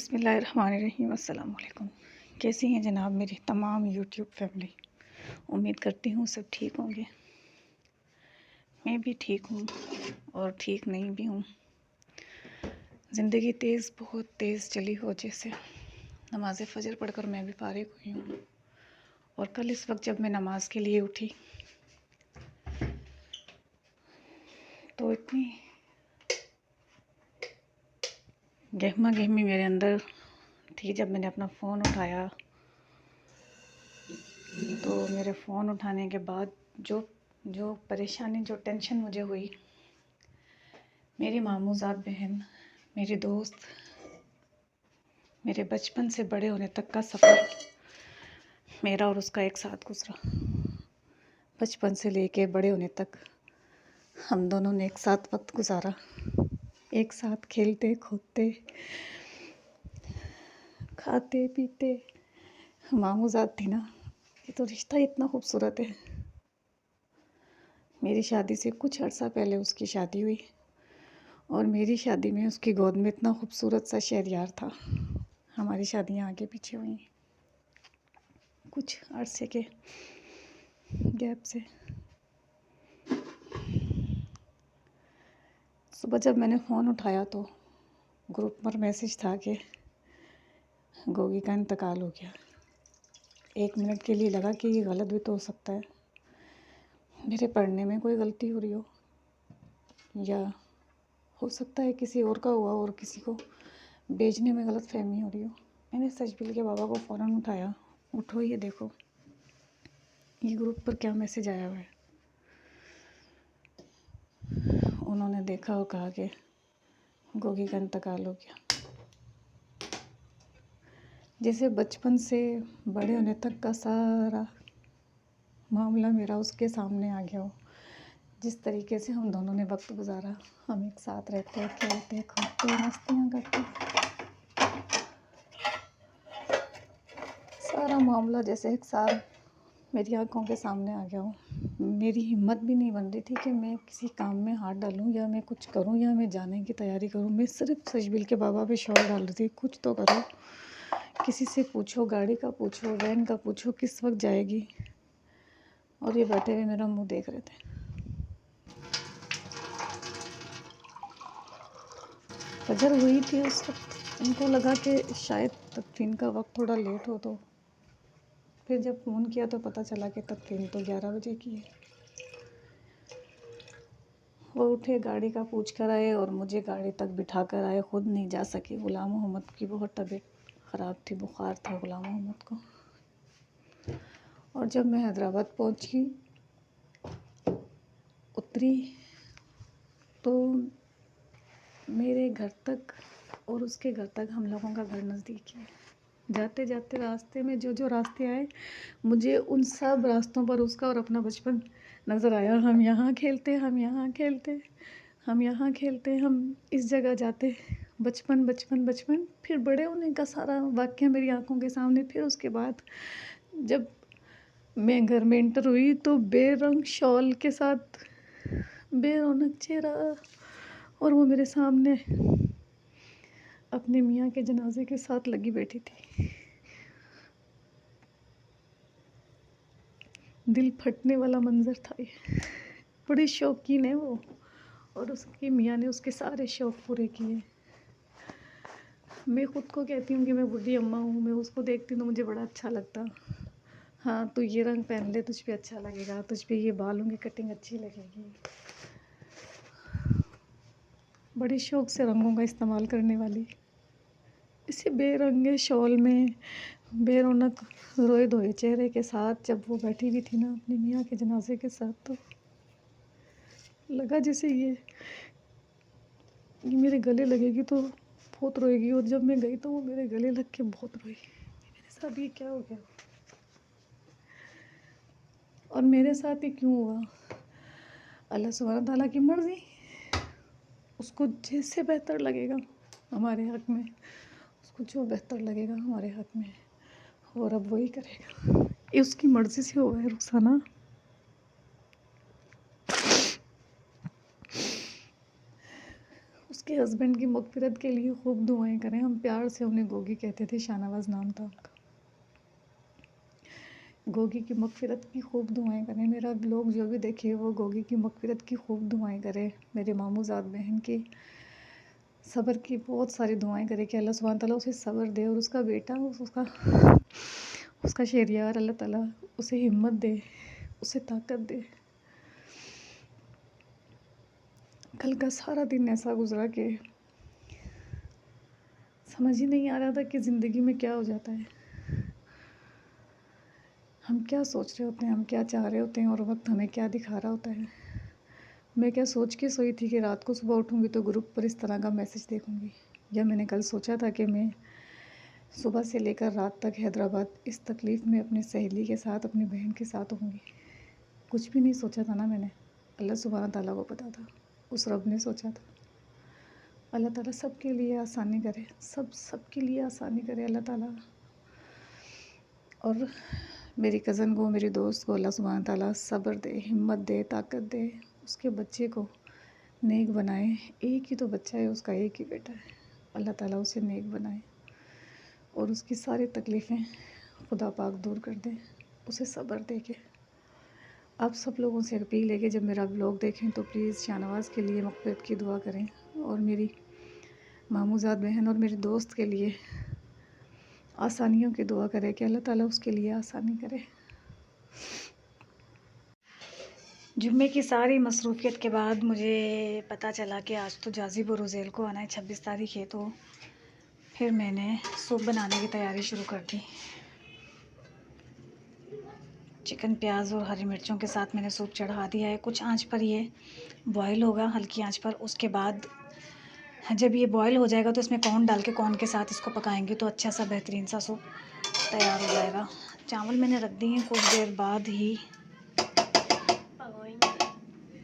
बिस्मिल्लाहिर्रहमानिर्रहीम। अस्सलाम वालेकुम। कैसी हैं जनाब मेरी तमाम यूट्यूब फैमिली। उम्मीद करती हूँ सब ठीक होंगे। मैं भी ठीक हूँ और ठीक नहीं भी हूँ। ज़िंदगी बहुत तेज़ चली हो जैसे। नमाज़ फ़जर पढ़कर मैं भी फारिग हुई हूँ और कल इस वक्त जब मैं नमाज के लिए उठी तो इतनी गहमा गहमी मेरे अंदर थी। जब मैंने अपना फ़ोन उठाया तो मेरे फ़ोन उठाने के बाद जो जो परेशानी, जो टेंशन मुझे हुई, मेरी मामूज़ात बहन, मेरी दोस्त, मेरे बचपन से बड़े होने तक का सफ़र मेरा और उसका एक साथ गुज़रा। बचपन से लेके बड़े होने तक हम दोनों ने एक साथ वक्त गुजारा, एक साथ खेलते कूदते, खाते पीते। मामूज़ात थी ना, ये तो रिश्ता इतना खूबसूरत है। मेरी शादी से कुछ अर्सा पहले उसकी शादी हुई और मेरी शादी में उसकी गोद में इतना खूबसूरत सा शहरयार था। हमारी शादियाँ आगे पीछे हुई कुछ अरसे के गैप से। सुबह जब मैंने फ़ोन उठाया तो ग्रुप पर मैसेज था कि गोगी का इंतकाल हो गया। 1 मिनट के लिए लगा कि ये गलत भी तो हो सकता है, मेरे पढ़ने में कोई गलती हो रही हो या हो सकता है किसी और का हुआ और किसी को भेजने में गलत फहमी हो रही हो। मैंने सचबिल के बाबा को फ़ौरन उठाया, उठो ये देखो ये ग्रुप पर क्या मैसेज आया हुआ है। उन्होंने देखा और कहा कि गोगी का इंतकाल हो गया। जैसे बचपन से बड़े होने तक का सारा मामला मेरा उसके सामने आ गया हो। जिस तरीके से हम दोनों ने वक्त गुजारा, हम एक साथ रहते, खेलते कूदते, मस्तियाँ करते, सारा मामला जैसे एक साथ मेरी आंखों के सामने आ गया हो। मेरी हिम्मत भी नहीं बन रही थी कि मैं किसी काम में हाथ डालूं या मैं कुछ करूं या मैं जाने की तैयारी करूं। मैं सिर्फ सचबिल के बाबा पे शौर डाल रही थी, कुछ तो करो, किसी से पूछो, गाड़ी का पूछो, वैन का पूछो, किस वक्त जाएगी। और ये बैठे हुए मेरा मुंह देख रहे थे। फजर हुई थी उस वक्त, उनको लगा कि शायद तदफीन का वक्त थोड़ा लेट हो, तो फिर जब फ़ोन किया तो पता चला कि तदफीन तो 11 बजे की है। वो उठे, गाड़ी का पूछ कर आए और मुझे गाड़ी तक बिठा कर आए, खुद नहीं जा सके। गुलाम मोहम्मद की बहुत तबीयत ख़राब थी, बुखार था गुलाम मोहम्मद को। और जब मैं हैदराबाद पहुंची, उतरी, तो मेरे घर तक और उसके घर तक, हम लोगों का घर नज़दीक है। जाते जाते रास्ते में जो जो रास्ते आए, मुझे उन सब रास्तों पर उसका और अपना बचपन नज़र आया। हम यहाँ खेलते, हम यहाँ खेलते, हम यहाँ खेलते, हम इस जगह जाते। बचपन बचपन बचपन। फिर बड़े होने का सारा वाक़या मेरी आंखों के सामने। फिर उसके बाद जब मैं घर में एंटर हुई तो बेरंग शॉल के साथ बेरौनक चेहरा, और वो मेरे सामने अपने मियाँ के जनाजे के साथ लगी बैठी थी। दिल फटने वाला मंज़र था ये। बड़ी शौकीन है वो, और उसकी मियाँ ने उसके सारे शौक़ पूरे किए। मैं ख़ुद को कहती हूँ कि मैं बूढ़ी अम्मा हूँ। मैं उसको देखती हूँ तो मुझे बड़ा अच्छा लगता। हाँ, तू ये रंग पहन ले, तुझ पे अच्छा लगेगा, तुझ पे ये बालों की कटिंग अच्छी लगेगी। बड़े शौक़ से रंगों का इस्तेमाल करने वाली। इसी बेरंगे शॉल में, बेरौनक रोए धोए चेहरे के साथ जब वो बैठी हुई थी ना अपनी मियाँ के जनाजे के साथ, तो लगा जैसे ये मेरे गले लगेगी तो बहुत रोएगी। और जब मैं गई तो वो मेरे गले लग के बहुत रोई। मेरे साथ ये क्या हो गया और मेरे साथ ये क्यों हुआ? अल्लाह सुब्हान ताला की मर्ज़ी, उसको जैसे बेहतर लगेगा हमारे हक़ में, उसको जो बेहतर लगेगा हमारे हक़ में, और अब वही करेगा। ये उसकी मर्ज़ी से हुआ है रुखसाना। उसके उसके हस्बैंड की मग़फ़िरत के लिए खूब दुआएं करें। हम प्यार से उन्हें गोगी कहते थे, शाहनवाज़ नाम था उनका। गोगी की मग़फ़िरत की खूब दुआएं करें। मेरा ब्लॉग जो भी देखे वो गोगी की मग़फ़िरत की खूब दुआएं करे। मेरे मामूज़ाद बहन की सब्र की बहुत सारी दुआएं करे कि अल्लाह सुब्हान तआला उसे सब्र दे, और उसका बेटा उसका शहरियार अल्लाह ताला उसे हिम्मत दे, उसे ताकत दे। कल का सारा दिन ऐसा गुजरा कि समझ ही नहीं आ रहा था कि ज़िंदगी में क्या हो जाता है, हम क्या सोच रहे होते हैं, हम क्या चाह रहे होते हैं और वक्त हमें क्या दिखा रहा होता है। मैं क्या सोच के सोई थी कि रात को सुबह उठूँगी तो ग्रुप पर इस तरह का मैसेज देखूँगी, या मैंने कल सोचा था कि मैं सुबह से लेकर रात तक हैदराबाद इस तकलीफ़ में अपनी सहेली के साथ, अपनी बहन के साथ होंगी। कुछ भी नहीं सोचा था ना मैंने, अल्लाह सुब्हान ताला को पता था, उस रब ने सोचा था। अल्लाह ताला सबके लिए आसानी करे, सबके लिए आसानी करे अल्लाह ताला। और मेरी कज़न को, मेरी दोस्त को अल्लाह सुब्हान ताला सब्र दे, हिम्मत दे, ताकत दे, उसके बच्चे को नेक बनाए। एक ही तो बच्चा है उसका, एक ही बेटा है। अल्लाह ताला उसे नेक बनाए और उसकी सारी तकलीफ़ें खुदा पाक दूर कर दे, उसे सब्र दे के। आप सब लोगों से अपील है कि जब मेरा ब्लॉग देखें तो प्लीज़ शाहनवाज़ के लिए मग़फ़िरत की दुआ करें, और मेरी मामूज़ाद बहन और मेरी दोस्त के लिए आसानियों की दुआ करें कि अल्लाह ताला उसके लिए आसानी करे। जुम्मे की सारी मसरूफ़ियत के बाद मुझे पता चला कि आज तो जाज़ीब और उज़ैल को आना है, 26 तारीख़ है। तो फिर मैंने सूप बनाने की तैयारी शुरू कर दी। चिकन, प्याज और हरी मिर्चों के साथ मैंने सूप चढ़ा दिया है। कुछ आंच पर ये बॉईल होगा, हल्की आंच पर। उसके बाद जब ये बॉईल हो जाएगा तो इसमें कॉर्न डाल के कॉर्न के साथ इसको पकाएंगे तो अच्छा सा बेहतरीन सा सूप तैयार हो जाएगा। चावल मैंने रख दिए हैं, कुछ देर बाद ही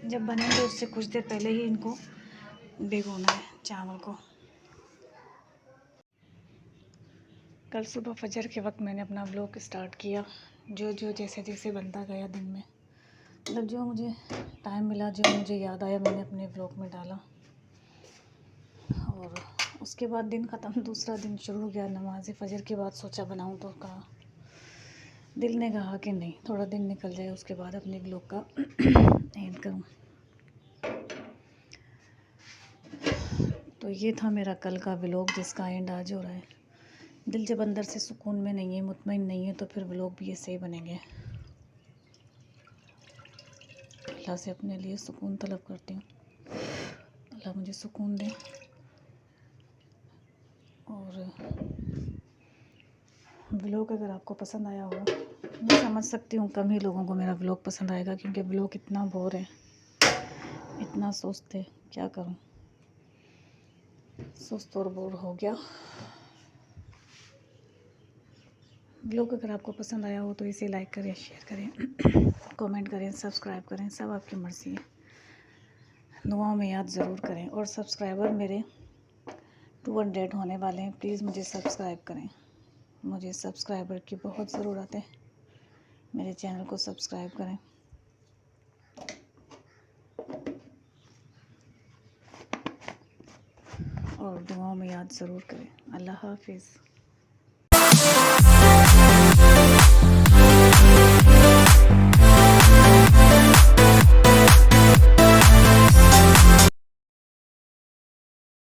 जब बनेंगे उससे कुछ देर पहले ही इनको भिगोना है चावल को। कल सुबह फजर के वक्त मैंने अपना ब्लॉग स्टार्ट किया। जो जैसे जैसे बनता गया दिन में, मतलब जो मुझे टाइम मिला, जो मुझे याद आया, मैंने अपने ब्लॉग में डाला। और उसके बाद दिन ख़त्म, दूसरा दिन शुरू हो गया। नमाज़ फजर के बाद सोचा बनाऊं, तो कहा, दिल ने कहा कि नहीं, थोड़ा दिन निकल जाए उसके बाद अपने ब्लॉग का एंड करूं। तो ये था मेरा कल का व्लॉग जिसका एंड आज हो रहा है। दिल जब अंदर से सुकून में नहीं है, मुतमईन नहीं है, तो फिर व्लॉग भी ऐसे ही बनेंगे। अल्लाह से अपने लिए सुकून तलब करती हूँ, अल्लाह मुझे सुकून दे। और व्लॉग अगर आपको पसंद आया हो, मैं समझ सकती हूँ कम ही लोगों को मेरा व्लॉग पसंद आएगा, क्योंकि व्लॉग इतना बोर है, इतना सुस्त है, क्या करूँ, सुस्त और बोर हो गया। व्लॉग अगर आपको पसंद आया हो तो इसे लाइक करें, शेयर करें, कमेंट करें, सब्सक्राइब करें, सब आपकी मर्ज़ी है। दुआओं में याद ज़रूर करें। और सब्सक्राइबर मेरे 200 होने वाले हैं, प्लीज़ मुझे सब्सक्राइब करें। मुझे सब्सक्राइबर की बहुत ज़रूरत है, मेरे चैनल को सब्सक्राइब करें। और दुआओं में याद ज़रूर करें। अल्लाह हाफिज़।